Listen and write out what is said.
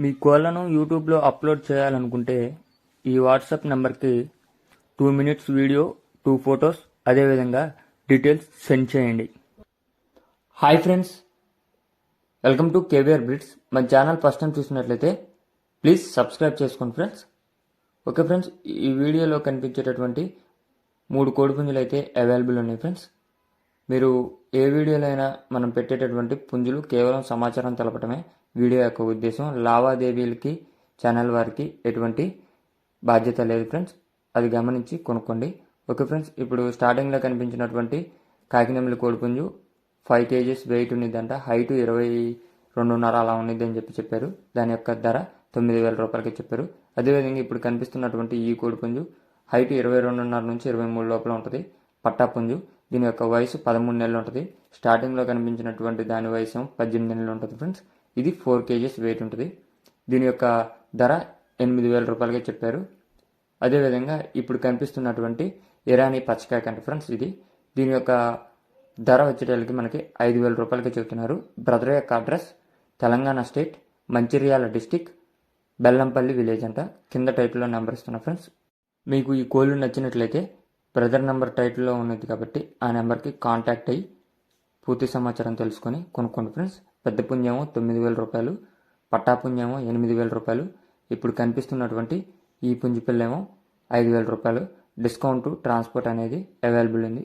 మీ కోళ్లను యూట్యూబ్లో అప్లోడ్ చేయాలనుకుంటే ఈ వాట్సాప్ నెంబర్కి 2 minutes వీడియో, 2 photos, అదేవిధంగా డీటెయిల్స్ సెండ్ చేయండి. Hi friends, welcome to KVR breeds. మన ఛానల్ ఫస్ట్ టైం చూసినట్లయితే ప్లీజ్ సబ్స్క్రైబ్ చేసుకోండి ఫ్రెండ్స్. ఓకే ఫ్రెండ్స్, ఈ వీడియోలో కనిపించేటటువంటి 3 కోడిపుంజులు అయితే అవైలబుల్ ఉన్నాయి ఫ్రెండ్స్. మీరు ఏ వీడియోలో అయినా మనం పెట్టేటటువంటి పుంజులు కేవలం సమాచారం తెలపడమే వీడియో యొక్క ఉద్దేశం. లావాదేవీలకి ఛానల్ వారికి ఎటువంటి బాధ్యత లేదు ఫ్రెండ్స్, అది గమనించి కొనుక్కోండి. ఓకే ఫ్రెండ్స్, ఇప్పుడు స్టార్టింగ్లో కనిపించినటువంటి కాకినెమ్మలి కోడిపుంజు 5 kgs వెయిట్ ఉన్నదంట. హైట్ 22.5 అలా ఉన్నది అని చెప్పారు. దాని యొక్క ధర 9,000 రూపాయలకి చెప్పారు. అదేవిధంగా ఇప్పుడు కనిపిస్తున్నటువంటి ఈ కోడిపుంజు హైట్ 22.5 నుంచి 23 లోపల ఉంటుంది. పట్టాపుంజు. దీని యొక్క వయసు 13 నెలలు ఉంటుంది. స్టార్టింగ్లో కనిపించినటువంటి దాని వయసు 18 నెలలు ఉంటుంది ఫ్రెండ్స్. ఇది 4 kgs వెయిట్ ఉంటుంది. దీని యొక్క ధర 8,000 రూపాయలకి చెప్పారు. అదేవిధంగా ఇప్పుడు కనిపిస్తున్నటువంటి ఇరానీ పచ్చకాయ కంట ఫ్రెండ్స్ ఇది. దీని యొక్క ధర వచ్చేటప్పటికి మనకి 5,000 రూపాయలకి చెబుతున్నారు. బ్రదర్ యొక్క address Telangana state, Mancherial district, Bellampalli village అంట. కింద టైటిల్లో నెంబర్ ఇస్తున్నా ఫ్రెండ్స్. మీకు ఈ కోళ్ళు నచ్చినట్లయితే బ్రదర్ నెంబర్ టైటిల్లో ఉన్నది కాబట్టి ఆ నెంబర్కి కాంటాక్ట్ అయ్యి పూర్తి సమాచారం తెలుసుకొని కొనుక్కోండి ఫ్రెండ్స్. పెద్ద పుంజేమో 9,000 రూపాయలు, పట్టాపుంజేమో 8,000 రూపాయలు. ఇప్పుడు కనిపిస్తున్నటువంటి ఈ పుంజు పిల్లేమో 5,000 రూపాయలు. డిస్కౌంట్ ట్రాన్స్పోర్ట్ అనేది అవైలబుల్ ఉంది.